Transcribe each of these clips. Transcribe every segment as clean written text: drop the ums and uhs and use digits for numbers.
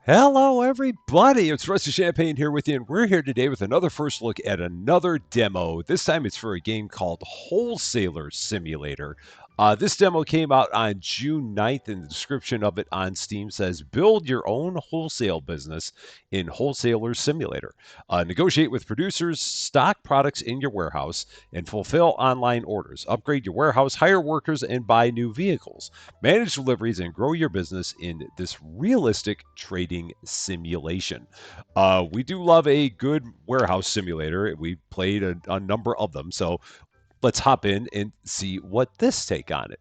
Hello, everybody. It's Rusty Champaign here with you, and we're here today with another first look at another demo. This time it's for a game called Wholesaler Simulator. This demo came out on June 9th, and the description of it on Steam says, build your own wholesale business in Wholesaler Simulator. Negotiate with producers, stock products in your warehouse, and fulfill online orders. Upgrade your warehouse, hire workers, and buy new vehicles. Manage deliveries and grow your business in this realistic trading simulation. We do love a good warehouse simulator. We played a number of them. So let's hop in and see what this take on it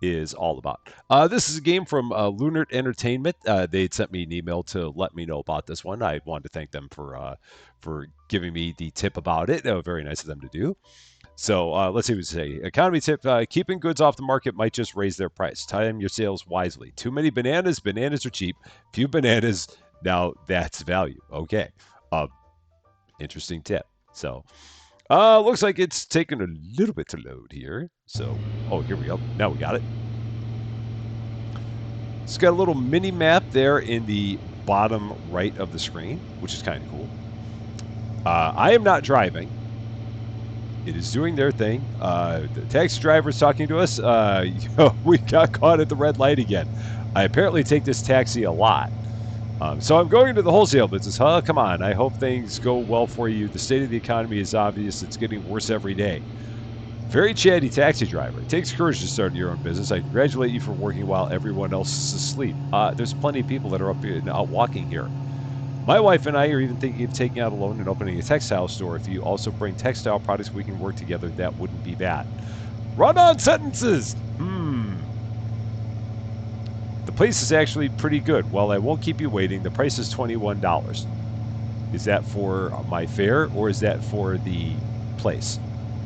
is all about. This is a game from Lunar Entertainment. They sent me an email to let me know about this one. I wanted to thank them for giving me the tip about it. Very nice of them to do. So let's see what we say. Economy tip: keeping goods off the market might just raise their price. Time your sales wisely. Too many bananas. Bananas are cheap. Few bananas. Now that's value. Okay. Uh, Interesting tip. So looks like it's taken a little bit to load here. So, oh, here we go. Now we got it. It's got a little mini map there in the bottom right of the screen, which is kind of cool. I am not driving. It is doing their thing. The taxi driver is talking to us. We got caught at the red light again. I apparently take this taxi a lot. So I'm going into the wholesale business. Huh? Come on. I hope things go well for you. The state of the economy is obvious. It's getting worse every day. Very chatty taxi driver. It takes courage to start your own business. I congratulate you for working while everyone else is asleep. There's plenty of people that are up here and out walking here. My wife and I are even thinking of taking out a loan and opening a textile store. If you also bring textile products, we can work together. That wouldn't be bad. Run on sentences! The place is actually pretty good. Well, I won't keep you waiting. The price is $21. Is that for my fare or is that for the place?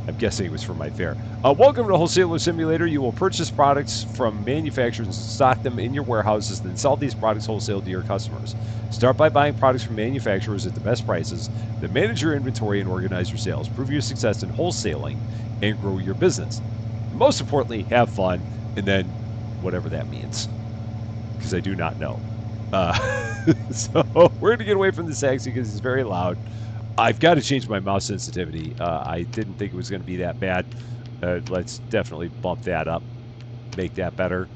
I'm guessing it was for my fare. Welcome to Wholesaler Simulator. You will purchase products from manufacturers and stock them in your warehouses, then sell these products wholesale to your customers. Start by buying products from manufacturers at the best prices, then manage your inventory and organize your sales. Prove your success in wholesaling and grow your business. Most importantly, have fun, and then whatever that means, because I do not know. So we're going to get away from the taxi because it's very loud. I've got to change my mouse sensitivity. I didn't think it was going to be that bad. Let's definitely bump that up, make that better.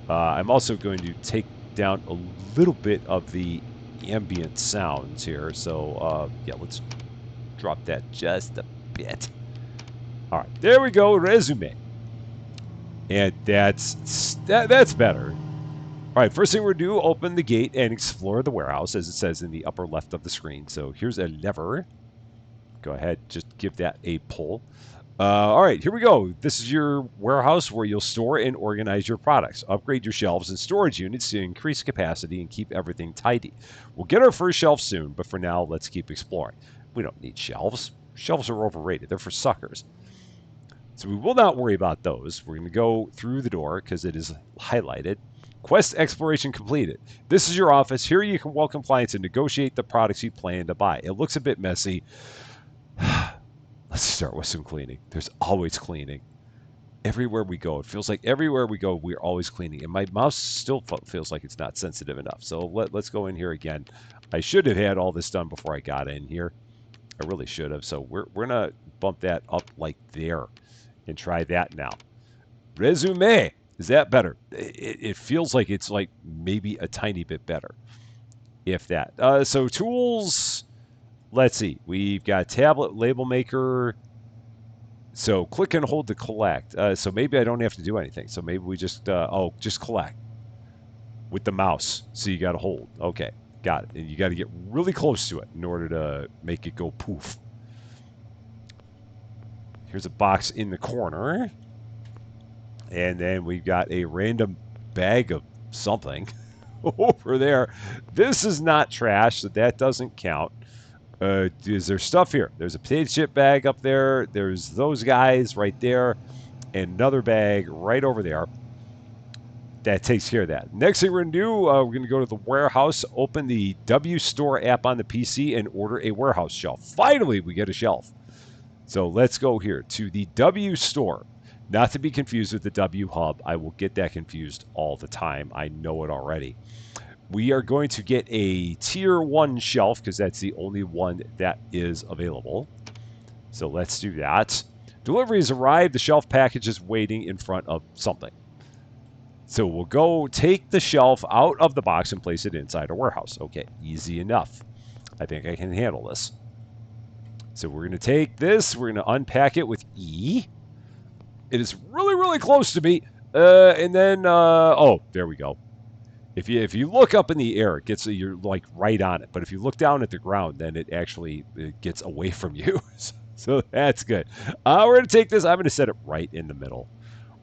I'm also going to take down a little bit of the ambient sounds here. So yeah, let's drop that just a bit. All right, there we go. Resume, and that's better. All right, first thing we're going to do, open the gate and explore the warehouse, as it says in the upper left of the screen. So here's a lever. Go ahead, just give that a pull. All right, here we go. This is your warehouse where you'll store and organize your products. Upgrade your shelves and storage units to increase capacity and keep everything tidy. We'll get our first shelf soon, but for now, let's keep exploring. We don't need shelves. Shelves are overrated. They're for suckers. So we will not worry about those. We're going to go through the door because it is highlighted. Quest exploration completed. This is your office. Here you can welcome clients and negotiate the products you plan to buy. It looks a bit messy. Let's start with some cleaning. There's always cleaning. Everywhere we go, it feels like everywhere we go, we're always cleaning. And my mouse still feels like it's not sensitive enough. So let's go in here again. I should have had all this done before I got in here. I really should have. So we're going to bump that up like there and try that now. Resume. Is that better? It feels like it's like maybe a tiny bit better, if that. So tools, let's see. We've got tablet label maker. So click and hold to collect. So maybe I don't have to do anything. So maybe we just, just collect with the mouse. So you got to hold. Okay, got it. And you got to get really close to it in order to make it go poof. Here's a box in the corner. And then we've got a random bag of something over there. This is not trash, so that doesn't count. Is there stuff here? There's a potato chip bag up there. There's those guys right there. And another bag right over there. That takes care of that. Next thing we're going to do, we're going to go to the warehouse, open the W Store app on the PC, and order a warehouse shelf. Finally, we get a shelf. So let's go here to the W Store. Not to be confused with the W Hub. I will get that confused all the time. I know it already. We are going to get a tier 1 shelf because that's the only one that is available. So let's do that. Deliveries arrived. The shelf package is waiting in front of something. So we'll go take the shelf out of the box and place it inside our warehouse. Okay, easy enough. I think I can handle this. So we're going to take this. We're going to unpack it with E. It is really, really close to me. And then, oh, there we go. If you look up in the air, it gets you're like right on it. But if you look down at the ground, then it gets away from you. So that's good. We're going to take this. I'm going to set it right in the middle.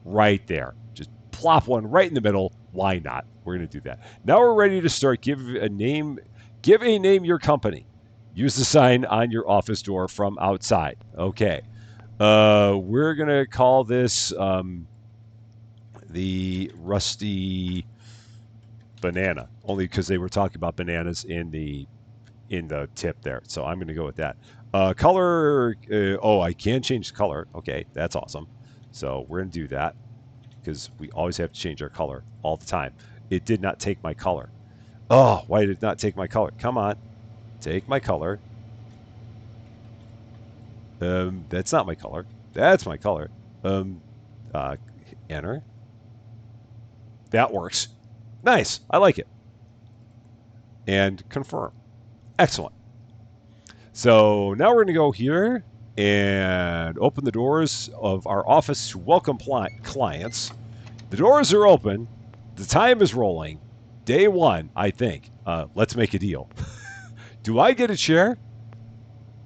Right there. Just plop one right in the middle. Why not? We're going to do that. Now we're ready to start. Give a name your company. Use the sign on your office door from outside. Okay. We're going to call this the Rusty Banana, only because they were talking about bananas in the tip there. So I'm going to go with that. Color. Oh, I can change the color. Okay, that's awesome. So we're going to do that because we always have to change our color all the time. It did not take my color. Oh, why did it not take my color? Come on, take my color. That's not my color. That's my color. Enter. That works. Nice. I like it. And confirm. Excellent. So now we're going to go here and open the doors of our office to welcome clients. The doors are open. The time is rolling. Day 1, I think. Let's make a deal. Do I get a chair?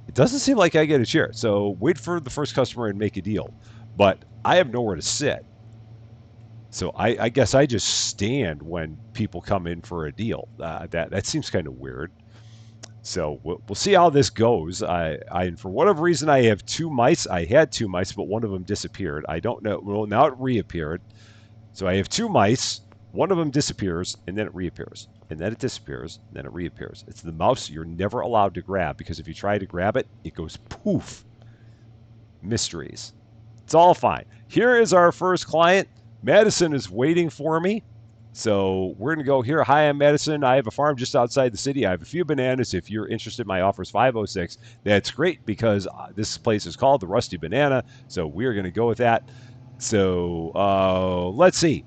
It doesn't seem like I get a chair. So wait for the first customer and make a deal. But I have nowhere to sit. So I guess I just stand when people come in for a deal. That seems kind of weird. So we'll see how this goes. I for whatever reason I have 2 mice. I had 2 mice, but one of them disappeared. I don't know. Well, now it reappeared. So I have 2 mice. One of them disappears, and then it reappears, and then it disappears, and then it reappears. It's the mouse you're never allowed to grab because if you try to grab it, it goes poof. Mysteries. It's all fine. Here is our first client. Madison is waiting for me. So we're going to go here. Hi, I'm Madison. I have a farm just outside the city. I have a few bananas. If you're interested, my offer is $5.06. That's great because this place is called the Rusty Banana. So we're going to go with that. So let's see.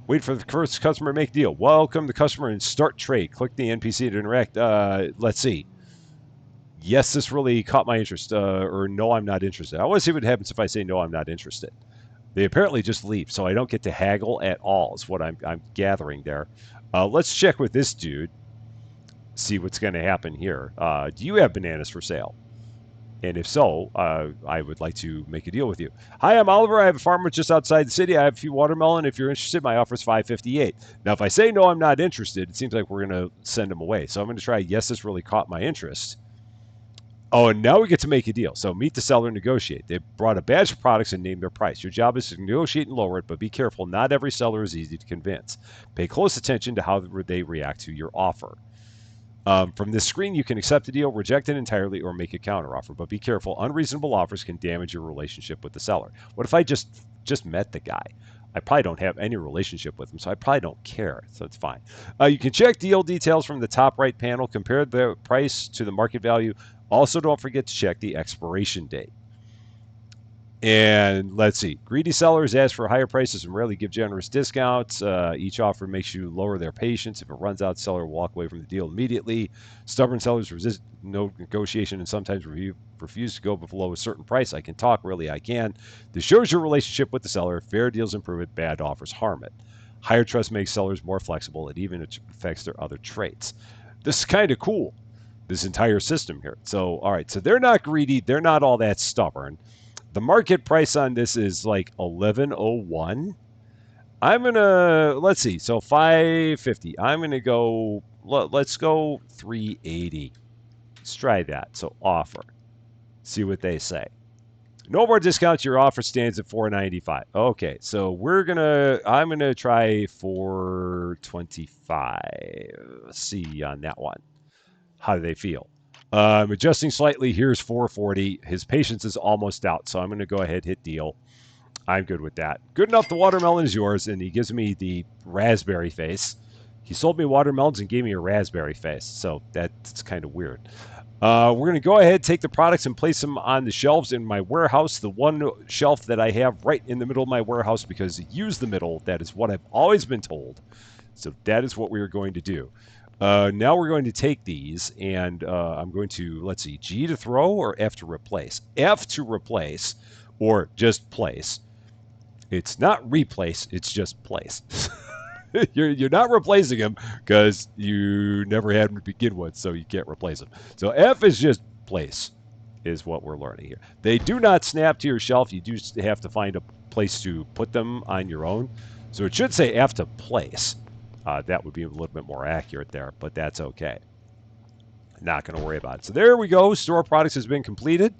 Wait for the first customer to make a deal. Welcome the customer and start trade. Click the NPC to interact. Let's see. Yes, this really caught my interest. Or no, I'm not interested. I want to see what happens if I say no, I'm not interested. They apparently just leave, so I don't get to haggle at all is what I'm gathering there. Let's check with this dude, see what's going to happen here. Do you have bananas for sale? And if so, I would like to make a deal with you. Hi, I'm Oliver. I have a farm just outside the city. I have a few watermelon. If you're interested, my offer is $5.58. Now, if I say no, I'm not interested, it seems like we're going to send them away. So I'm going to try, yes, this really caught my interest. Oh, and now we get to make a deal. So meet the seller and negotiate. They brought a batch of products and named their price. Your job is to negotiate and lower it, but be careful. Not every seller is easy to convince. Pay close attention to how they react to your offer. From this screen, you can accept the deal, reject it entirely, or make a counteroffer. But be careful. Unreasonable offers can damage your relationship with the seller. What if I just met the guy? I probably don't have any relationship with him, so I probably don't care. So it's fine. You can check deal details from the top right panel. Compare the price to the market value. Also, don't forget to check the expiration date. And let's see. Greedy sellers ask for higher prices and rarely give generous discounts. Each offer makes you lower their patience. If it runs out, the seller will walk away from the deal immediately. Stubborn sellers resist no negotiation and sometimes refuse to go below a certain price. I can talk, really, I can. This shows your relationship with the seller. Fair deals improve it, bad offers harm it. Higher trust makes sellers more flexible. It even affects their other traits. This is kind of cool. This entire system here. So, all right, so they're not greedy. They're not all that stubborn. The market price on this is like 11.01. I'm going to, let's see, so 550. I'm going to go, let's go 380. Let's try that. So offer. See what they say. No more discounts. Your offer stands at 495. Okay, so I'm going to try 425. See on that one. How do they feel? I'm adjusting slightly. Here's 440. His patience is almost out, so I'm going to go ahead, hit deal. I'm good with that. Good enough. The watermelon is yours, and he gives me the raspberry face. He sold me watermelons and gave me a raspberry face, so that's kind of weird. We're going to go ahead, take the products, and place them on the shelves in my warehouse, the one shelf that I have right in the middle of my warehouse, because use the middle. That is what I've always been told. So that is what we are going to do. Now we're going to take these, and I'm going to, let's see, G to throw or F to replace? F to replace, or just place. It's not replace, it's just place. You're not replacing them because you never had them to begin with, so you can't replace them. So F is just place, is what we're learning here. They do not snap to your shelf. You do have to find a place to put them on your own. So it should say F to place. That would be a little bit more accurate there, but that's okay. Not going to worry about it. So there we go. Store products has been completed.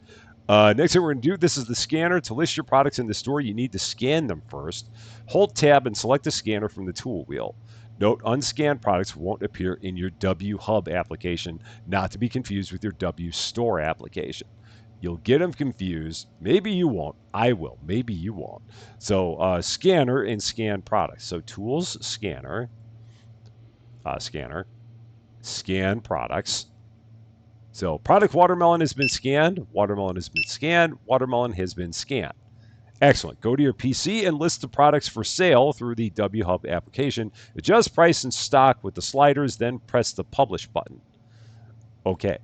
Next thing we're going to do, this is the scanner. To list your products in the store, you need to scan them first. Hold tab and select the scanner from the tool wheel. Note, unscanned products won't appear in your W Hub application, not to be confused with your W Store application. You'll get them confused. Maybe you won't. I will. Maybe you won't. So scanner and scan products. So tools, scanner, scanner, scan products. So product watermelon has been scanned, watermelon has been scanned, watermelon has been scanned. Excellent. Go to your PC and list the products for sale through the WHub application. Adjust price and stock with the sliders, then press the publish button. Okay.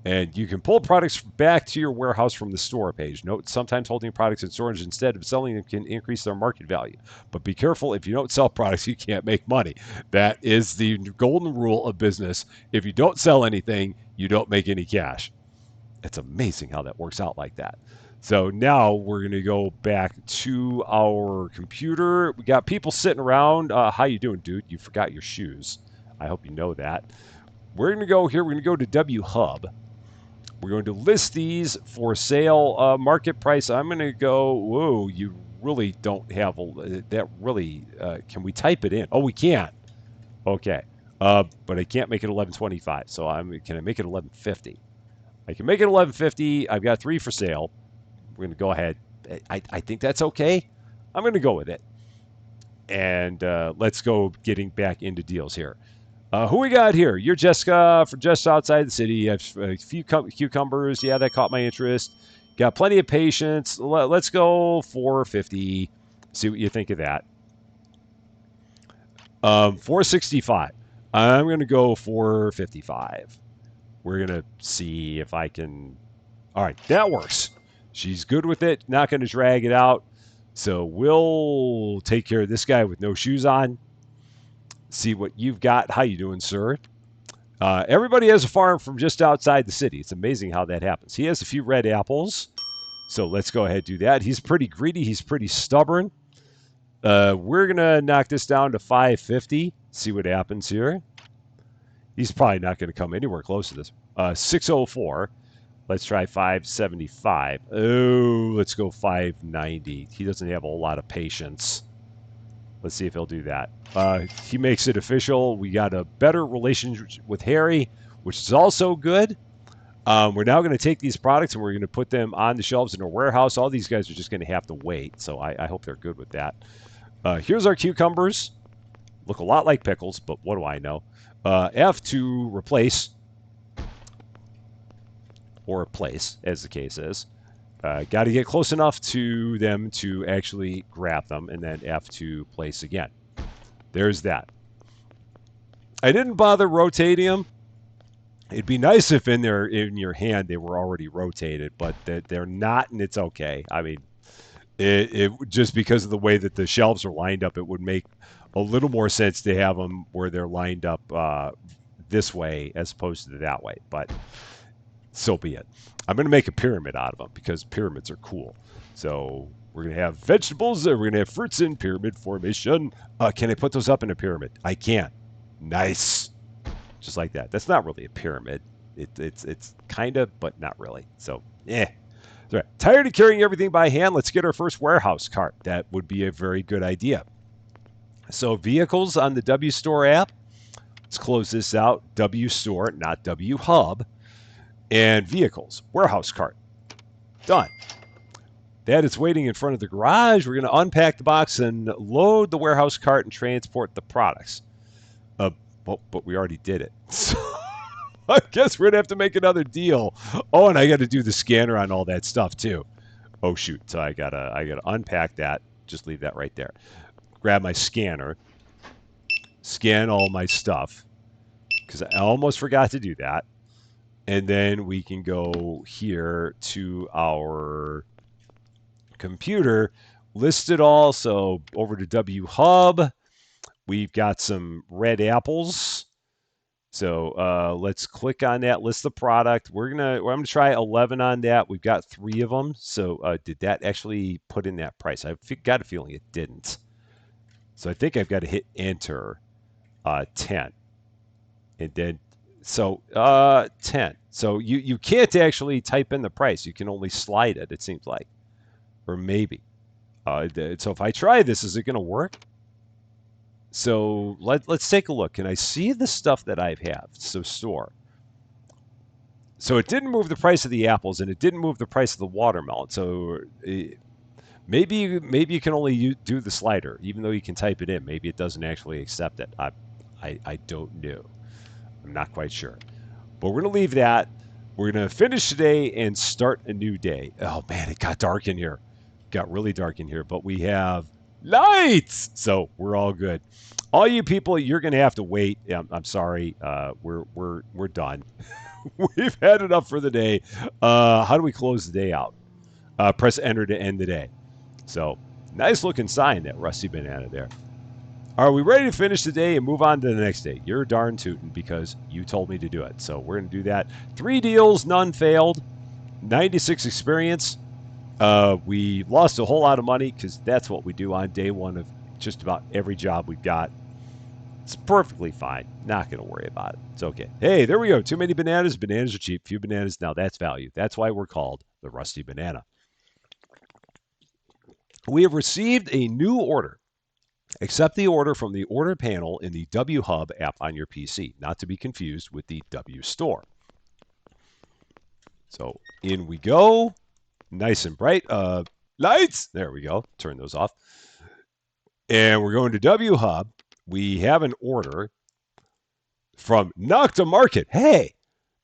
And you can pull products back to your warehouse from the store page. Note, sometimes holding products in storage instead of selling them can increase their market value. But be careful, if you don't sell products, you can't make money. That is the golden rule of business. If you don't sell anything, you don't make any cash. It's amazing how that works out like that. So now we're going to go back to our computer. We got people sitting around. How you doing, dude? You forgot your shoes. I hope you know that. We're going to go here. We're going to go to W Hub. We're going to list these for sale. Market price, I'm going to go, whoa, you really don't have that really, can we type it in? Oh, we can. Okay. But I can't make it 1125. So can I make it 1150? I can make it 1150. I've got 3 for sale. We're going to go ahead. I think that's okay. I'm going to go with it. And let's go getting back into deals here. Who we got here? You're Jessica from just outside the city. You have a few cucumbers. Yeah, that caught my interest. Got plenty of patience. Let's go 450. See what you think of that. 465. I'm going to go 455. We're going to see if I can. All right, that works. She's good with it. Not going to drag it out. So we'll take care of this guy with no shoes on. See what you've got. How you doing, sir? Everybody has a farm from just outside the city. It's amazing how that happens. He has a few red apples. So let's go ahead and do that. He's pretty greedy. He's pretty stubborn. We're going to knock this down to 550. See what happens here. He's probably not going to come anywhere close to this. 604. Let's try 575. Oh, let's go 590. He doesn't have a lot of patience. Let's see if he'll do that. He makes it official. We got a better relationship with Harry, which is also good. We're now going to take these products and we're going to put them on the shelves in our warehouse. All these guys are just going to have to wait, so I hope they're good with that. Here's our cucumbers. Look a lot like pickles, but what do I know? F to replace, or replace, as the case is. Got to get close enough to them to actually grab them, and then F to place again. There's that. I didn't bother rotating them. It'd be nice if in your hand they were already rotated, but they're not, and it's okay. I mean, it just because of the way that the shelves are lined up, it would make a little more sense to have them where they're lined up this way as opposed to that way, but so be it. I'm going to make a pyramid out of them because pyramids are cool. So we're going to have vegetables, we're going to have fruits in pyramid formation. Can I put those up in a pyramid? I can. Nice. Just like that. That's not really a pyramid. It's kind of, but not really. So, Right. Tired of carrying everything by hand? Let's get our first warehouse cart. That would be a very good idea. So vehicles on the W Store app. Let's close this out. W Store, not W Hub. And vehicles, warehouse cart. Done. That is waiting in front of the garage. We're going to unpack the box and load the warehouse cart and transport the products. Uh, but we already did it. So I guess we're gonna have to make another deal. Oh, and I got to do the scanner on all that stuff too. Oh shoot! So I gotta unpack that. Just leave that right there. Grab my scanner, scan all my stuff because I almost forgot to do that. And then we can go here to our computer, list it all. So over to W Hub, we've got some red apples. So let's click on that, list the product. I'm gonna try 11 on that. We've got 3 of them. So did that actually put in that price? I've got a feeling it didn't. So I think I've got to hit enter 10. And then, so 10. So you can't actually type in the price. You can only slide it, it seems like. Or maybe. So if I try this, is it going to work? So let's take a look. Can I see the stuff that I have? So store. So it didn't move the price of the apples, and it didn't move the price of the watermelon. So maybe you can only do the slider, even though you can type it in. Maybe it doesn't actually accept it. I don't know. I'm not quite sure. But we're going to leave that. We're going to finish today and start a new day. Oh, man, it got dark in here. It got really dark in here. But we have lights. So we're all good. All you people, you're going to have to wait. I'm sorry. We're done. We've had enough for the day. How do we close the day out? Press enter to end the day. So nice looking sign, that Rusty Banana there. Are we ready to finish the day and move on to the next day? You're darn tootin' because you told me to do it. So we're going to do that. 3 deals, none failed. 96 experience. We lost a whole lot of money because that's what we do on day 1 of just about every job we've got. It's perfectly fine. Not going to worry about it. It's okay. Hey, there we go. Too many bananas. Bananas are cheap. Few bananas. Now that's value. That's why we're called the Rusty Banana. We have received a new order. Accept the order from the order panel in the W Hub app on your PC, not to be confused with the W Store. So in we go, nice and bright. Lights, there we go. Turn those off. And we're going to W Hub. We have an order from Nocta Market. Hey,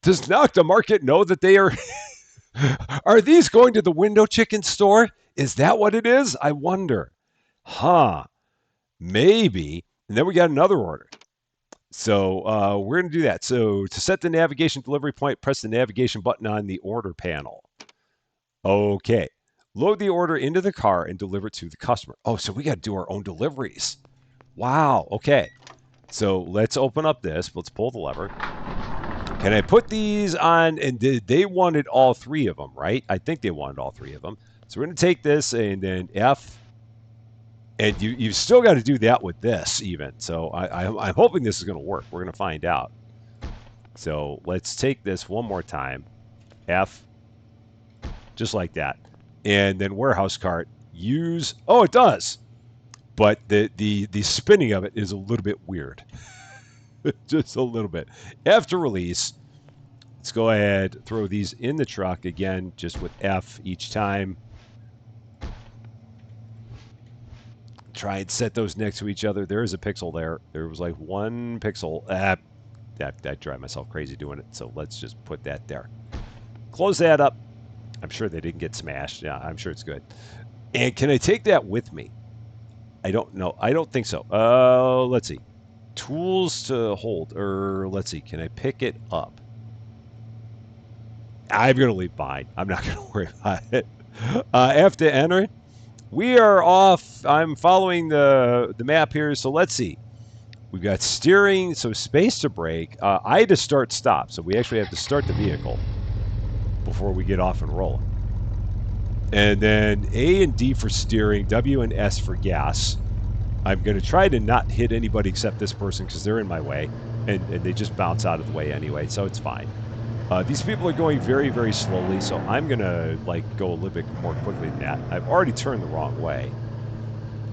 does Nocta Market know that they are? Are these going to the window chicken store? Is that what it is? I wonder. Huh. Maybe. And then we got another order. So we're going to do that. So to set the navigation delivery point, press the navigation button on the order panel. Okay. Load the order into the car and deliver it to the customer. Oh, so we got to do our own deliveries. Wow. Okay. So let's open up this. Let's pull the lever. Can I put these on? And they wanted all 3 of them, right? I think they wanted all 3 of them. So we're going to take this and then F. And you've still got to do that with this even. So I'm hoping this is going to work. We're going to find out. So let's take this one more time. F. Just like that. And then warehouse cart. Use. Oh, it does. But the spinning of it is a little bit weird. Just a little bit. F to release. Let's go ahead. Throw these in the truck again. Just with F each time. Try and set those next to each other. There is a pixel there. There was like 1 pixel. That drive myself crazy doing it. So let's just put that there. Close that up. I'm sure they didn't get smashed. Yeah, I'm sure it's good. And can I take that with me? I don't know. I don't think so. Let's see. Tools to hold. Or let's see. Can I pick it up? I'm going to leave behind. I'm not going to worry about it. F to enter. We are off. I'm following the map here. So let's see. We've got steering, so space to brake. I to start stop. So we actually have to start the vehicle before we get off and roll. And then A and D for steering, W and S for gas. I'm going to try to not hit anybody except this person because they're in my way. And they just bounce out of the way anyway, so it's fine. These people are going very, very slowly, so I'm going to go a little bit more quickly than that. I've already turned the wrong way.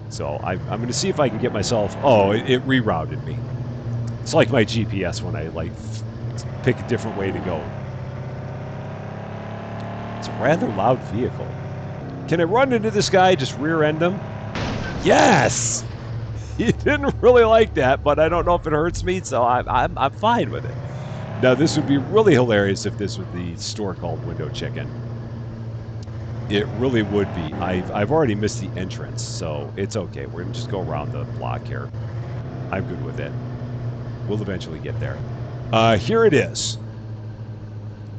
So I'm going to see if I can get myself... Oh, it rerouted me. It's like my GPS when I pick a different way to go. It's a rather loud vehicle. Can I run into this guy, just rear end him? Yes! He didn't really like that, but I don't know if it hurts me, so I'm fine with it. Now, this would be really hilarious if this was the store called Window Chicken. It really would be. I've already missed the entrance, so it's okay. We're gonna just go around the block here. I'm good with it. We'll eventually get there. Here it is.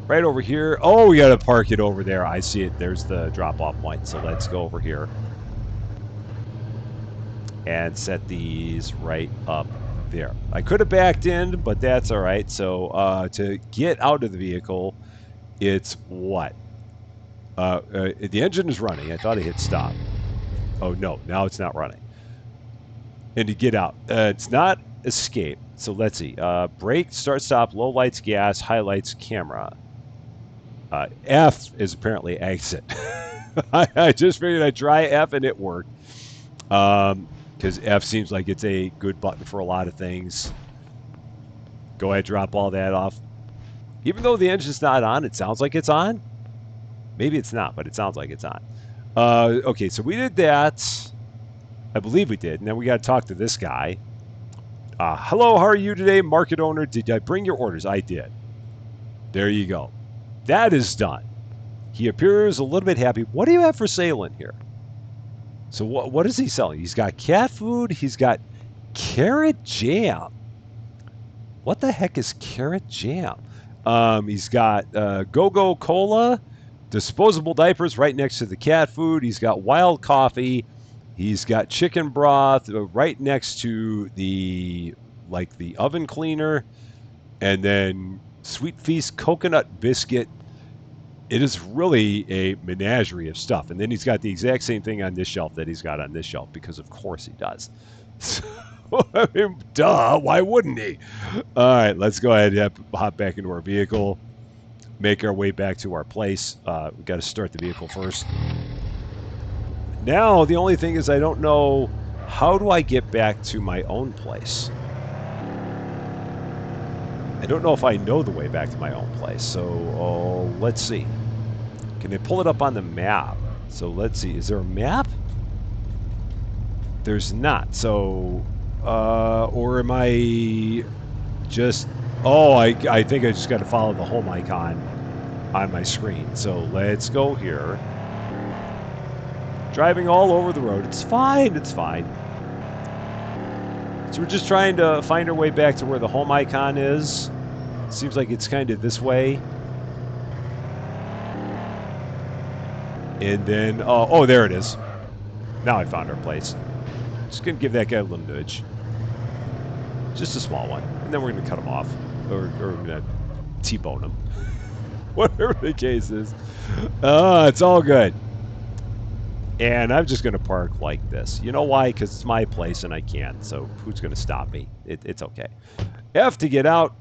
Right over here. Oh, we gotta park it over there. I see it. There's the drop-off point. So let's go over here and set these right up there. I could have backed in, but that's all right. So to get out of the vehicle, it's what? The engine is running. I thought I hit stop. Oh, no. Now it's not running. And to get out, it's not escape. So let's see. Brake, start, stop, low lights, gas, highlights, camera. F is apparently exit. I just figured I'd try F and it worked. Because F seems like it's a good button for a lot of things. Go ahead, drop all that off. Even though the engine's not on, it sounds like it's on. Maybe it's not, but it sounds like it's on. Okay, so we did that. I believe we did. And then we got to talk to this guy. Hello, how are you today, market owner? Did I bring your orders? I did. There you go. That is done. He appears a little bit happy. What do you have for sale in here? So what is he selling? He's got cat food. He's got carrot jam. What the heck is carrot jam? He's got Go-Go Cola, disposable diapers right next to the cat food. He's got wild coffee. He's got chicken broth right next to the oven cleaner, and then Sweet Feast coconut biscuit. It is really a menagerie of stuff. And then he's got the exact same thing on this shelf that he's got on this shelf, because of course he does. So, I mean, duh, why wouldn't he? All right, let's go ahead and hop back into our vehicle, make our way back to our place. We've got to start the vehicle first. Now, the only thing is I don't know, how do I get back to my own place? I don't know if I know the way back to my own place. So let's see. Can I pull it up on the map? So let's see. Is there a map? There's not. So, or am I just... Oh, I think I just got to follow the home icon on my screen. So let's go here. Driving all over the road. It's fine. It's fine. So we're just trying to find our way back to where the home icon is. Seems like it's kind of this way. And then, oh, there it is. Now I found our place. Just going to give that guy a little nudge. Just a small one. And then we're going to cut him off. Or we're going to T-bone him. Whatever the case is. It's all good. And I'm just going to park like this. You know why? Because it's my place and I can. So who's going to stop me? It's okay. F to get out.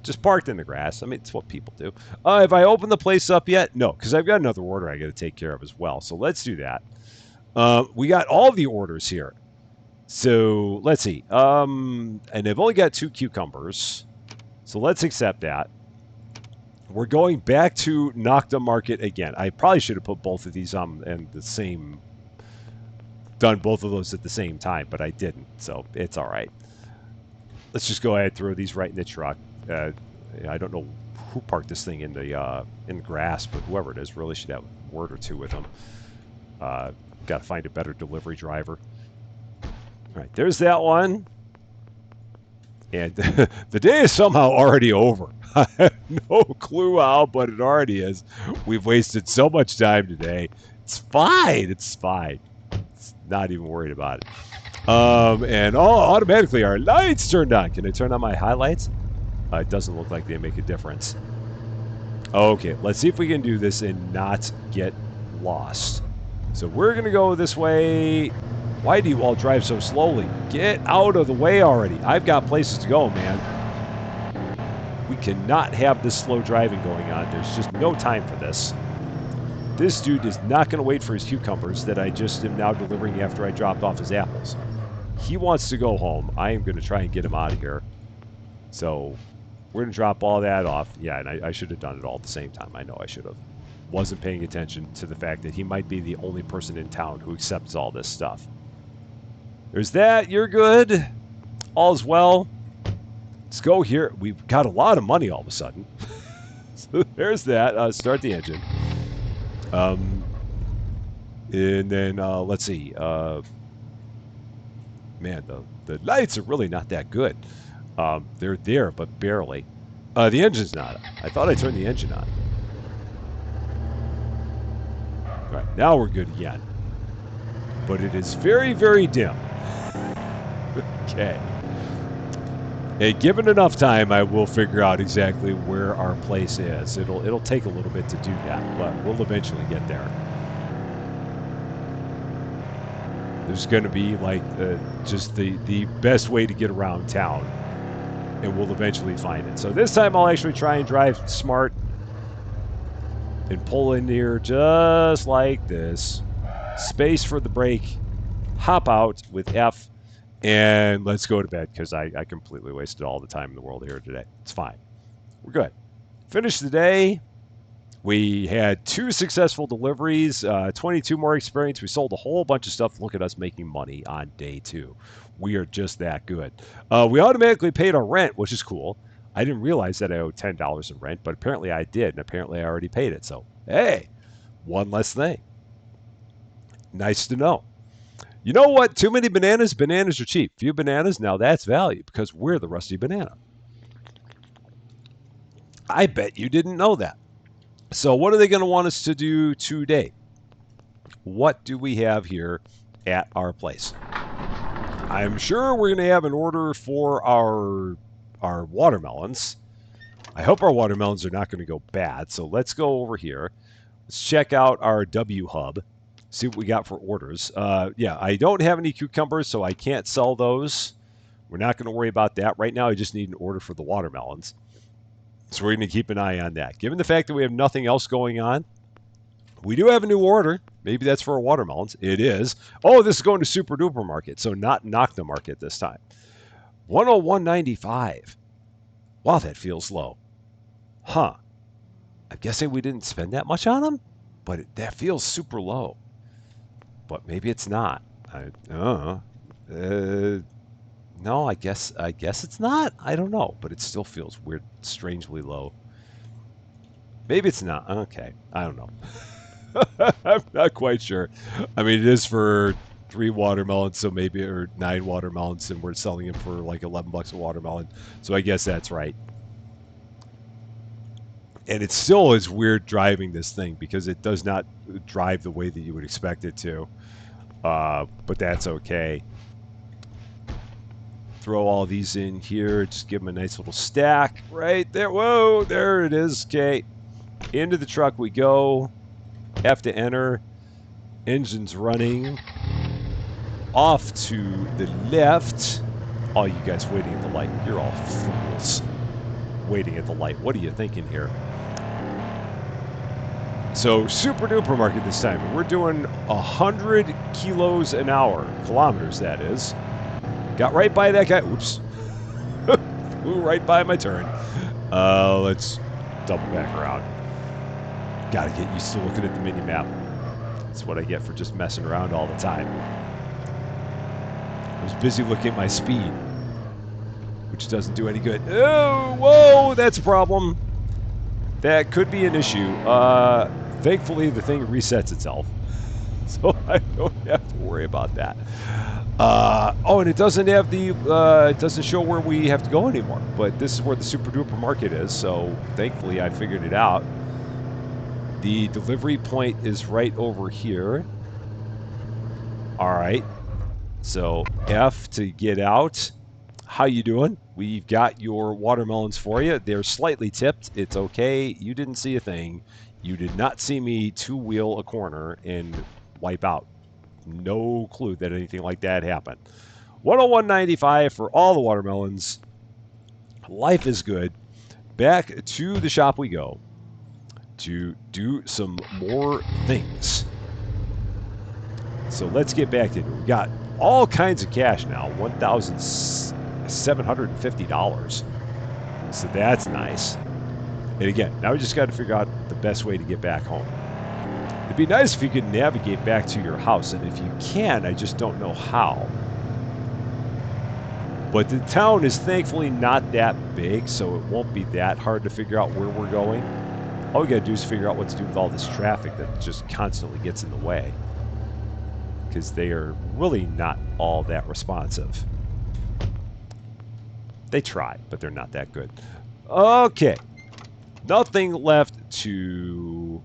Just parked in the grass. I mean, it's what people do. Have I opened the place up yet? No, because I've got another order I got to take care of as well. So let's do that. We got all the orders here. So let's see. And I've only got 2 cucumbers. So let's accept that. We're going back to Nocta Market again. I probably should have put both of these on and the same... done both of those at the same time, but I didn't. So it's all right. Let's just go ahead and throw these right in the truck. I don't know who parked this thing in the grass, but whoever it is really should have a word or two with them. Got to find a better delivery driver. All right, there's that one. And the day is somehow already over. I have no clue how, but it already is. We've wasted so much time today. It's fine. It's fine. It's not even worried about it. And automatically our lights turned on. Can I turn on my highlights? It doesn't look like they make a difference. Okay, let's see if we can do this and not get lost. So we're going to go this way. Why do you all drive so slowly? Get out of the way already. I've got places to go, man. We cannot have this slow driving going on. There's just no time for this. This dude is not going to wait for his cucumbers that I just am now delivering after I dropped off his apples. He wants to go home. I am going to try and get him out of here. So we're going to drop all that off. Yeah, and I should have done it all at the same time. I know I should have. Wasn't paying attention to the fact that he might be the only person in town who accepts all this stuff. There's that. You're good. All's well. Let's go here. We've got a lot of money all of a sudden. So there's that. Start the engine. And then let's see. Man, the lights are really not that good. They're there, but barely. The engine's not. I thought I turned the engine on. All right, now we're good again. But it is very, very dim. Okay. Hey, given enough time, I will figure out exactly where our place is. It'll take a little bit to do that, but we'll eventually get there. There's going to be like just the best way to get around town, and we'll eventually find it. So this time I'll actually try and drive smart and pull in here just like this. Space for the brake. Hop out with F, and let's go to bed because I completely wasted all the time in the world here today. It's fine. We're good. Finished the day. We had 2 successful deliveries, 22 more experience. We sold a whole bunch of stuff. Look at us making money on day 2. We are just that good. We automatically paid our rent, which is cool. I didn't realize that I owed $10 in rent, but apparently I did, and apparently I already paid it. So, hey, one less thing. Nice to know. You know what? Too many bananas? Bananas are cheap. Few bananas? Now that's value because we're the rusty banana. I bet you didn't know that. So what are they going to want us to do today? What do we have here at our place? I'm sure we're going to have an order for our watermelons. I hope our watermelons are not going to go bad. So let's go over here. Let's check out our W hub. See what we got for orders. Yeah, I don't have any cucumbers, so I can't sell those. We're not going to worry about that. Right now, I just need an order for the watermelons. So we're going to keep an eye on that. Given the fact that we have nothing else going on, we do have a new order. Maybe that's for our watermelons. It is. Oh, this is going to Super Duper Market, so not Nocta Market this time. 101.95. Wow, that feels low. Huh. I'm guessing we didn't spend that much on them, but that feels super low. But maybe it's not. I don't know. No, I guess it's not. I don't know, but it still feels weird, strangely low. Maybe it's not. Okay, I don't know. I'm not quite sure. I mean, it is for 3 watermelons, so maybe or 9 watermelons, and we're selling them for like $11 a watermelon. So I guess that's right. And it still is weird driving this thing because it does not drive the way that you would expect it to. But that's okay. Throw all these in here. Just give them a nice little stack right there. Whoa, there it is. Okay. Into the truck we go. Have to enter. Engine's running. Off to the left. All you guys waiting at the light. You're all fools. Waiting at the light. What are you thinking here? So, Super Duper Market this time. We're doing 100 kilos an hour. Kilometers, that is. Got right by that guy. Oops. Flew right by my turn. Let's double back around. Gotta get used to looking at the mini map. That's what I get for just messing around all the time. I was busy looking at my speed, which doesn't do any good. Oh, whoa, that's a problem. That could be an issue. Thankfully, the thing resets itself, so I don't have to worry about that. Oh, and it doesn't have the, it doesn't show where we have to go anymore, but this is where the Super Duper Market is, so thankfully I figured it out. The delivery point is right over here. All right, so F to get out. How you doing? We've got your watermelons for you. They're slightly tipped. It's okay. You didn't see a thing. You did not see me two-wheel a corner and wipe out. No clue that anything like that happened. 101.95 for all the watermelons. Life is good. Back to the shop we go to do some more things. So let's get back into it. We got all kinds of cash now. $1,750. So that's nice. And again, now we just got to figure out the best way to get back home. It'd be nice if you could navigate back to your house, and if you can, I just don't know how. But the town is thankfully not that big, so it won't be that hard to figure out where we're going. All we gotta do is figure out what to do with all this traffic that just constantly gets in the way. Because they are really not all that responsive. They try, but they're not that good. Okay. Nothing left to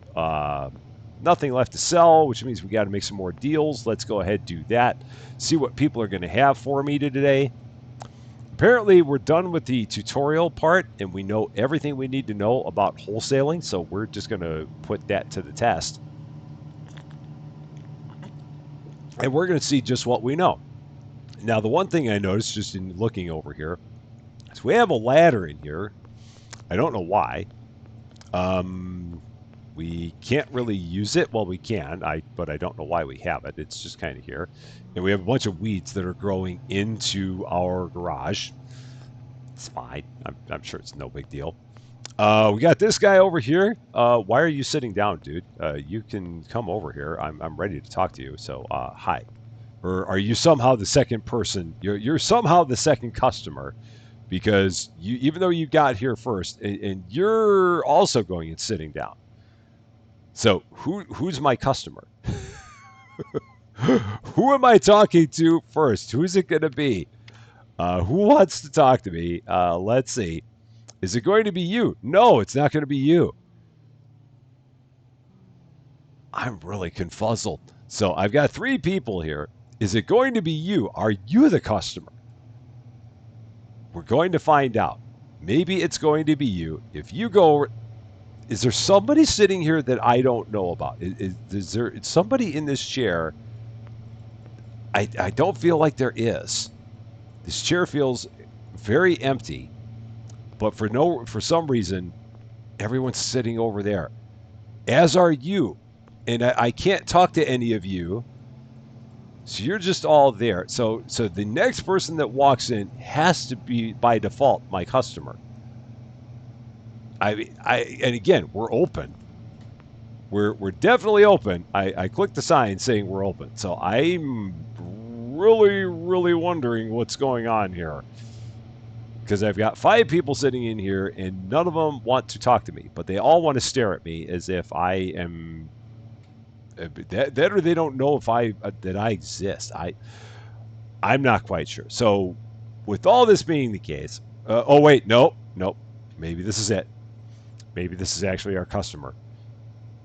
sell, which means we got to make some more deals. Let's go ahead and do that. See what people are going to have for me today. Apparently, we're done with the tutorial part, and we know everything we need to know about wholesaling, so we're just going to put that to the test. And we're going to see just what we know. Now, the one thing I noticed just in looking over here is we have a ladder in here. I don't know why. We can't really use it. Well, we can, but I don't know why we have it. It's just kind of here. And we have a bunch of weeds that are growing into our garage. It's fine. I'm sure it's no big deal. We got this guy over here. Why are you sitting down, dude? You can come over here. I'm ready to talk to you. So, hi. Or are you somehow the second person? You're somehow the second customer, because even though you got here first, and you're also going and sitting down. So who's my customer? Who am I talking to first? Who's it going to be? Who wants to talk to me? Let's see. Is it going to be you? No, it's not going to be you. I'm really confuzzled. So I've got 3 people here. Is it going to be you? Are you the customer? We're going to find out. Maybe it's going to be you. If you go... Is there somebody sitting here that I don't know about? Is there somebody in this chair? I don't feel like there is. This chair feels very empty, but for some reason, everyone's sitting over there, as are you. And I can't talk to any of you, so you're just all there. So the next person that walks in has to be, by default, my customer. And again, we're open. We're definitely open. I clicked the sign saying we're open. So I'm really wondering what's going on here. Because I've got 5 people sitting in here, and none of them want to talk to me, but they all want to stare at me as if I am that or they don't know if that I exist. I'm not quite sure. So with all this being the case, oh wait, nope. Maybe this is it. Maybe this is actually our customer.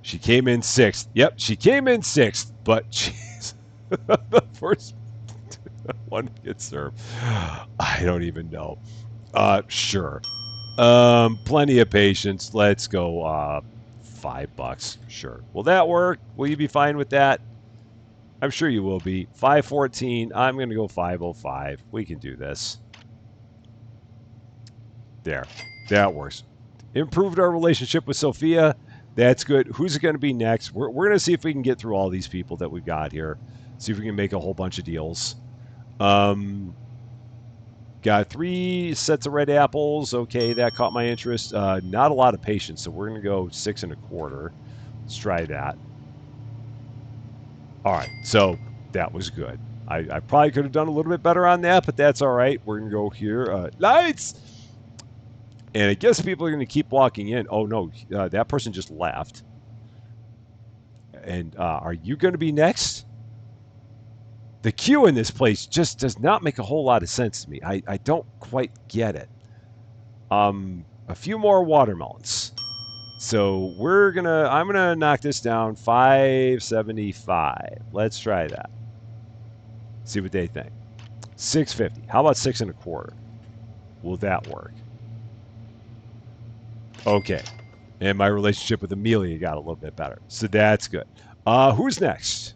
She came in 6th. Yep, she came in 6th, but she's the first one gets served. I don't even know. Sure. Plenty of patience. Let's go. $5. Sure. Will that work? Will you be fine with that? I'm sure you will be. 514. I'm going to go 505. We can do this. There. That works. Improved our relationship with Sophia. That's good. Who's it going to be next? We're going to see if we can get through all these people that we've got here. See if we can make a whole bunch of deals. Got 3 sets of red apples. Okay, that caught my interest. Not a lot of patience, so we're going to go 6 1/4. Let's try that. All right, so that was good. I probably could have done a little bit better on that, but that's all right. We're going to go here. Lights! And I guess people are going to keep walking in. Oh, no, that person just left. And are you going to be next? The queue in this place just does not make a whole lot of sense to me. I don't quite get it. A few more watermelons. So I'm gonna knock this down 575. Let's try that. See what they think. 650. How about 6 1/4? Will that work? Okay. And my relationship with Amelia got a little bit better. So that's good. Who's next?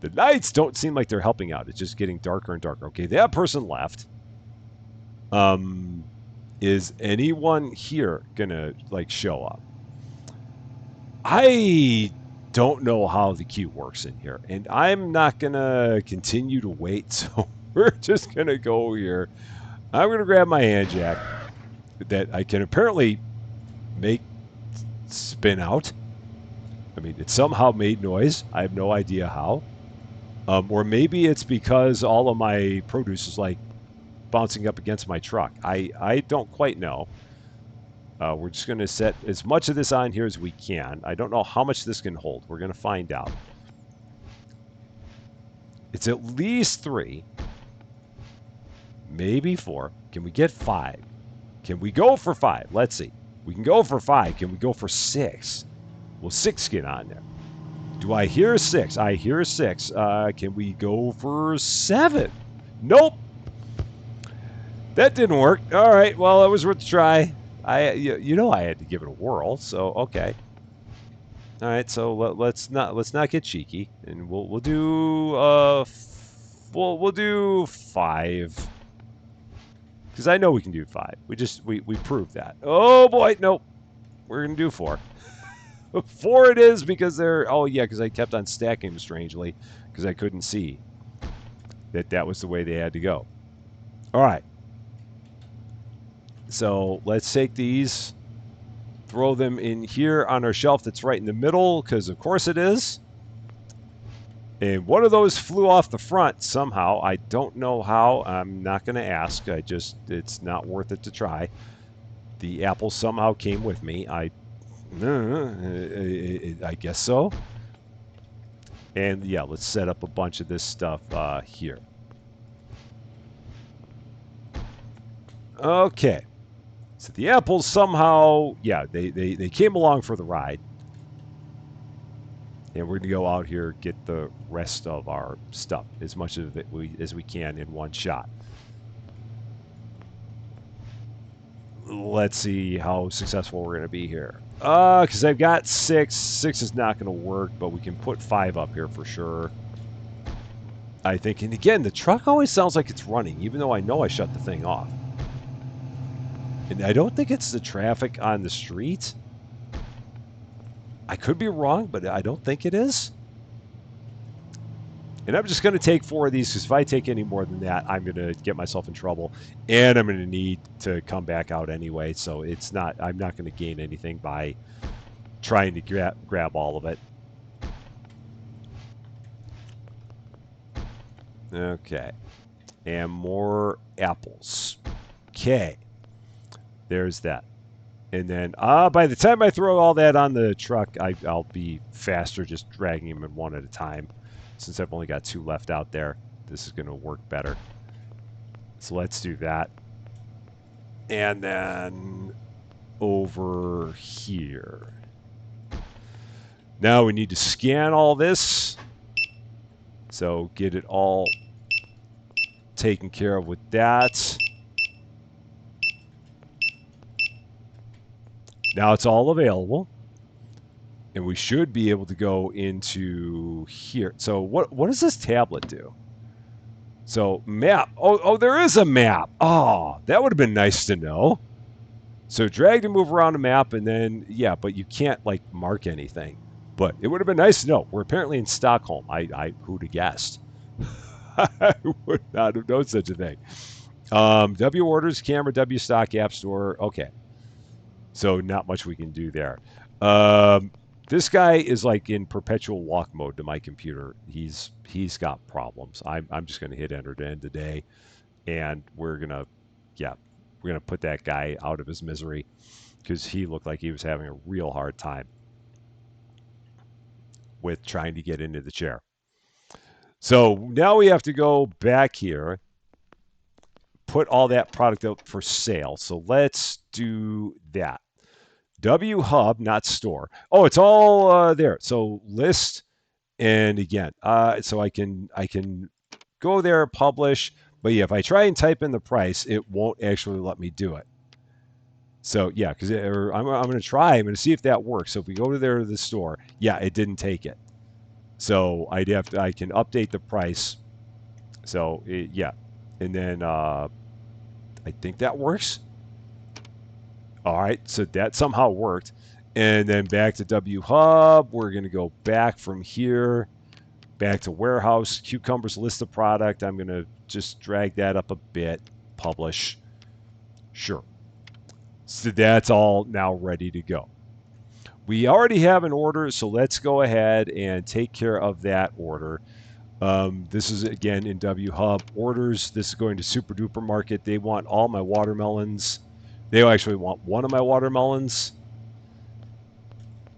The lights don't seem like they're helping out. It's just getting darker and darker. Okay, that person left. Is anyone here gonna show up? I don't know how the queue works in here, and I'm not gonna continue to wait. So we're just gonna go here. I'm gonna grab my hand jack that I can apparently make spin out. I mean, it somehow made noise. I have no idea how. Or maybe it's because all of my produce is bouncing up against my truck? I don't quite know. We're just going to set as much of this on here as we can. I don't know how much this can hold. We're going to find out. It's at least 3, maybe 4. Can we get 5? Can we go for 5? Let's see. We can go for 5. Can we go for 6? Will 6 get on there? Do I hear 6? I hear 6. Can we go for 7? Nope. That didn't work. All right. Well, it was worth a try. You know I had to give it a whirl. So okay. All right. So let's not get cheeky, and we'll do we'll do 5 because I know we can do 5. We proved that. Oh boy, nope. We're gonna do 4. 4 it is because they're. Oh yeah, because I kept on stacking them strangely because I couldn't see that was the way they had to go. All right. So let's take these, throw them in here on our shelf that's right in the middle, because of course it is. And one of those flew off the front somehow. I don't know how. I'm not going to ask. It's not worth it to try. The apple somehow came with me. I guess so. And yeah, let's set up a bunch of this stuff here. Okay. So the apples somehow, yeah, they came along for the ride. And we're going to go out here, get the rest of our stuff, as much of it as we can in one shot. Let's see how successful we're going to be here. Because I've got 6. 6 is not going to work, but we can put 5 up here for sure. I think, and again, the truck always sounds like it's running, even though I know I shut the thing off. And I don't think it's the traffic on the street. I could be wrong, but I don't think it is. And I'm just going to take 4 of these, because if I take any more than that, I'm going to get myself in trouble. And I'm going to need to come back out anyway. So I'm not going to gain anything by trying to grab all of it. Okay. And more apples. Okay. There's that. And then by the time I throw all that on the truck, I'll be faster just dragging them in one at a time. Since I've only got 2 left out there, this is going to work better. So let's do that. And then over here. Now we need to scan all this. So get it all taken care of with that. Now it's all available. And we should be able to go into here. So what does this tablet do? So map. Oh, there is a map. Oh, that would have been nice to know. So drag to move around the map, and then, yeah, but you can't, like, mark anything. But it would have been nice to know. We're apparently in Stockholm. Who'd have guessed? I would not have known such a thing. W orders, camera, W stock, app store. Okay. So not much we can do there. This guy is like in perpetual walk mode to my computer. He's got problems. I'm just going to hit enter to end the day, and we're gonna put that guy out of his misery because he looked like he was having a real hard time with trying to get into the chair. So now we have to go back here, put all that product up for sale. So let's do that. W hub, not store. Oh, it's all there. So list, and again, so I can go there, publish. But yeah, if I try and type in the price, it won't actually let me do it. So yeah, because I'm going to try. I'm going to see if that works. So if we go to the store, yeah, it didn't take it. So I can update the price. So yeah, and then I think that works. All right, so that somehow worked. And then back to W Hub. We're going to go back from here, back to warehouse. Cucumbers list of product. I'm going to just drag that up a bit. Publish. Sure. So that's all now ready to go. We already have an order, so let's go ahead and take care of that order. This is again in W Hub orders. This is going to Super Duper Market. They want all my watermelons. They actually want one of my watermelons.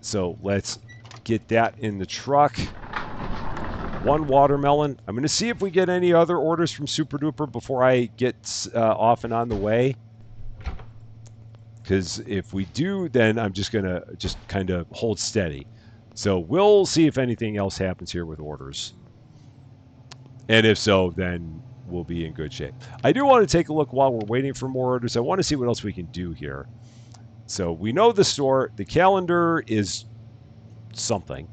So let's get that in the truck. One watermelon. I'm going to see if we get any other orders from Super Duper before I get off and on the way. Because if we do, then I'm just going to just kind of hold steady. So we'll see if anything else happens here with orders. And if so, then we'll be in good shape. I do want to take a look while we're waiting for more orders. I want to see what else we can do here. So we know the store. The calendar is something.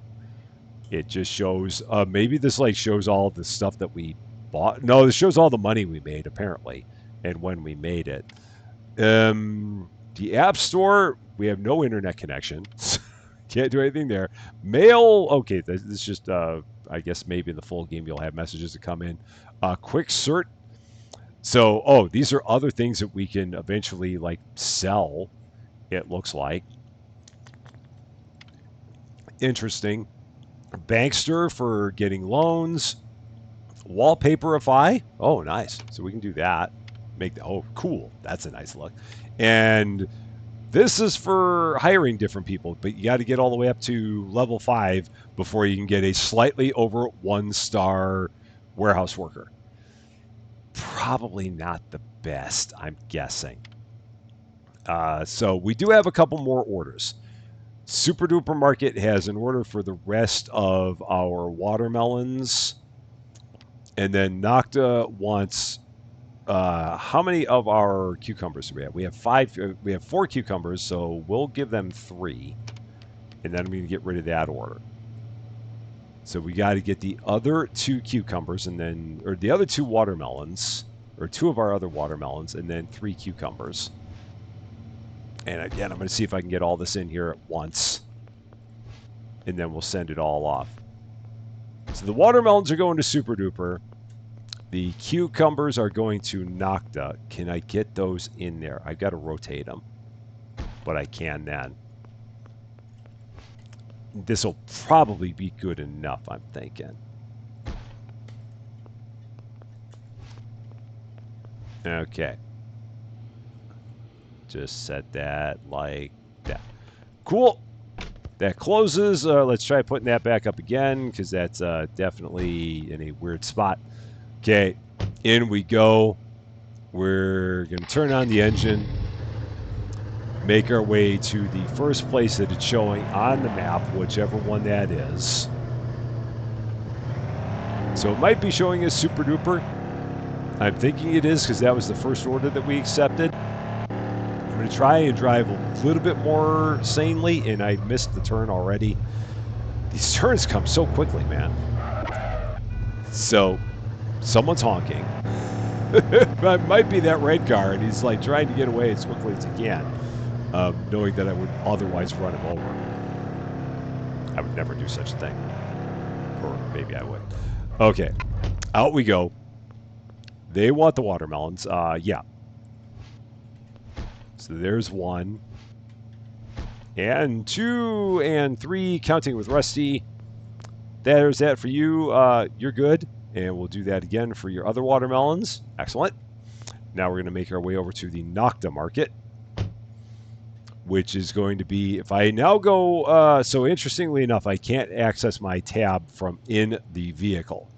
It just shows, maybe this like shows all the stuff that we bought. No, this shows all the money we made, apparently, and when we made it. The App Store, we have no internet connection. Can't do anything there. Mail, okay, this is just, I guess maybe in the full game you'll have messages that come in. Quick cert. So, oh, these are other things that we can eventually, like, sell, it looks like. Interesting. Bankster for getting loans. Wallpaperify. Oh, nice. So we can do that. Oh, cool. That's a nice look. And this is for hiring different people, but you got to get all the way up to level 5 before you can get a slightly over 1-star warehouse worker. Probably not the best, I'm guessing. So we do have a couple more orders. Super Duper Market has an order for the rest of our watermelons. And then Nocta wants, how many of our cucumbers do we have? We have 5. We have 4 cucumbers, so we'll give them 3. And then I'm going to get rid of that order. So we got to get the other 2 cucumbers and then, or the other 2 watermelons, or 2 of our other watermelons, and then 3 cucumbers. And again, I'm going to see if I can get all this in here at once. And then we'll send it all off. So the watermelons are going to Super Duper. The cucumbers are going to Nocta. Can I get those in there? I've got to rotate them. But I can then. This will probably be good enough, I'm thinking. Okay. Just set that like that. Cool. That closes. Let's try putting that back up again because that's definitely in a weird spot. Okay, in we go. We're going to turn on the engine, make our way to the first place that it's showing on the map, whichever one that is. So it might be showing us Super Duper. I'm thinking it is because that was the first order that we accepted. I'm going to try and drive a little bit more sanely, and I missed the turn already. These turns come so quickly, man. So, someone's honking. It might be that red car, and he's like trying to get away as quickly as he can, knowing that I would otherwise run him over. I would never do such a thing. Or maybe I would. Okay, out we go. They want the watermelons. Yeah. So there's 1. And 2 and 3, counting with Rusty. There's that for you. You're good. And we'll do that again for your other watermelons. Excellent. Now we're going to make our way over to the Nocta market, which is going to be, if I now go, so interestingly enough, I can't access my tab from in the vehicle.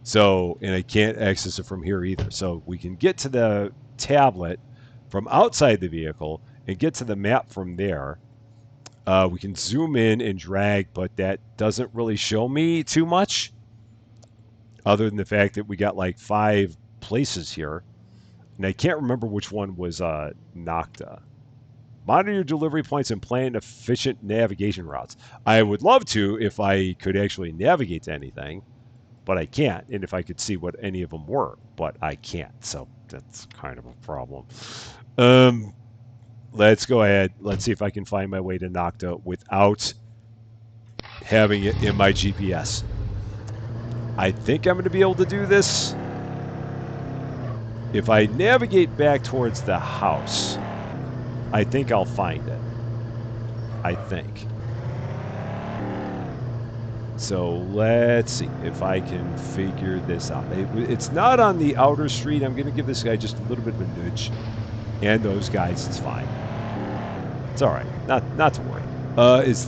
So, and I can't access it from here either. So we can get to the tablet from outside the vehicle and get to the map from there. We can zoom in and drag, but that doesn't really show me too much, other than the fact that we got like 5 places here. And I can't remember which one was Nocta. Monitor your delivery points and plan efficient navigation routes. I would love to if I could actually navigate to anything, but I can't. And if I could see what any of them were, but I can't. So that's kind of a problem. Let's go ahead. Let's see if I can find my way to Nocta without having it in my GPS. I think I'm going to be able to do this. If I navigate back towards the house, I think I'll find it. I think. So let's see if I can figure this out. It's not on the outer street. I'm going to give this guy just a little bit of a nudge. And those guys, it's fine. It's all right. Not to worry.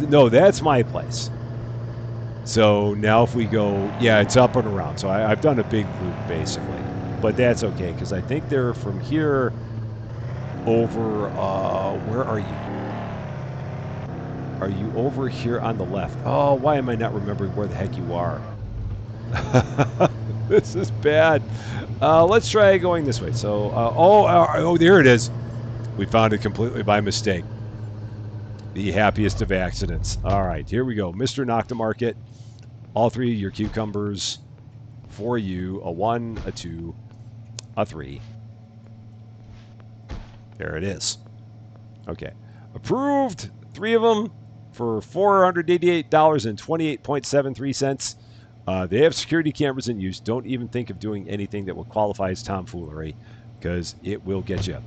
No, that's my place. So now if we go, yeah, it's up and around. So I've done a big loop basically, but that's okay because I think they're from here over. Where are you? Are you over here on the left? Oh, why am I not remembering where the heck you are? This is bad. Let's try going this way. So, oh, there it is. We found it completely by mistake. The happiest of accidents. All right, here we go. Mr. Knock the Market. All three of your cucumbers for you. A 1, a 2, a 3. There it is. Okay. Approved. 3 of them for $488.28.73. They have security cameras in use. Don't even think of doing anything that will qualify as tomfoolery because it will get you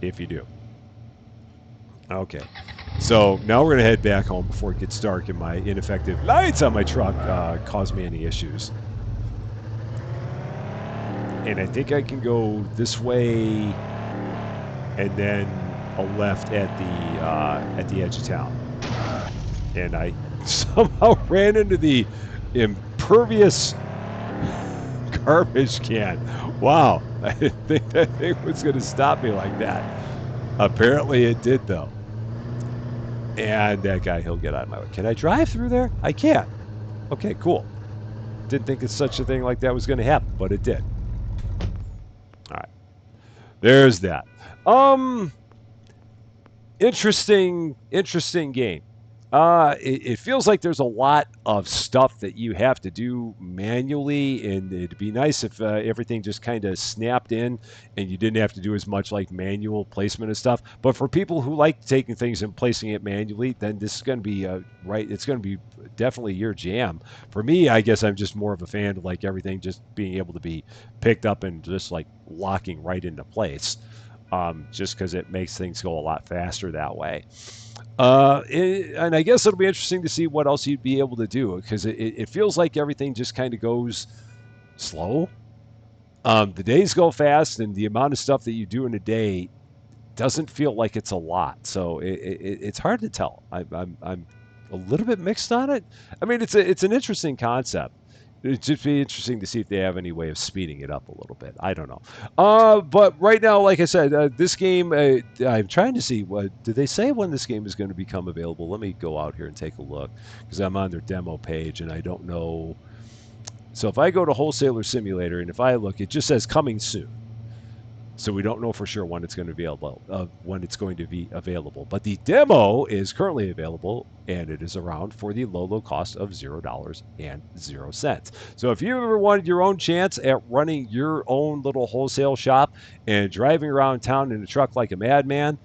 if you do. Okay. So now we're going to head back home before it gets dark and my ineffective lights on my truck cause me any issues. And I think I can go this way and then a left at the edge of town. And I somehow ran into the impervious garbage can. Wow, I didn't think that thing was going to stop me like that. Apparently it did, though. And that guy, he'll get out of my way. Can I drive through there? I can. Okay, cool. Didn't think it's such a thing like that was going to happen, but it did. All right. There's that. Interesting game. It feels like there's a lot of stuff that you have to do manually, and it'd be nice if everything just kind of snapped in and you didn't have to do as much like manual placement and stuff. But for people who like taking things and placing it manually, then this is going to be right. It's going to be definitely your jam. For me, I guess I'm just more of a fan of like everything just being able to be picked up and just like locking right into place. Just because it makes things go a lot faster that way. And I guess it'll be interesting to see what else you'd be able to do because it feels like everything just kind of goes slow. The days go fast, and the amount of stuff that you do in a day doesn't feel like it's a lot. So it's hard to tell. I'm a little bit mixed on it. I mean, it's an interesting concept. It'd just be interesting to see if they have any way of speeding it up a little bit. I don't know. But right now, like I said, this game, I'm trying to see, did they say when this game is going to become available? Let me go out here and take a look because I'm on their demo page and I don't know. So if I go to Wholesaler Simulator and if I look, it just says coming soon. So we don't know for sure when it's going to be available. But the demo is currently available, and it is around for the low cost of $0.00. So if you ever wanted your own chance at running your own little wholesale shop and driving around town in a truck like a madman,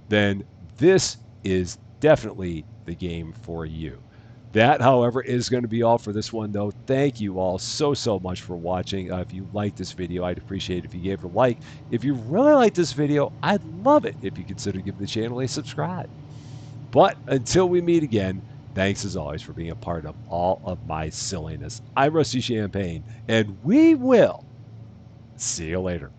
then this is definitely the game for you. That, however, is going to be all for this one, though. Thank you all so much for watching. If you liked this video, I'd appreciate it if you gave it a like. If you really like this video, I'd love it if you consider giving the channel a subscribe. But until we meet again, thanks as always for being a part of all of my silliness. I'm Rusty Champagne, and we will see you later.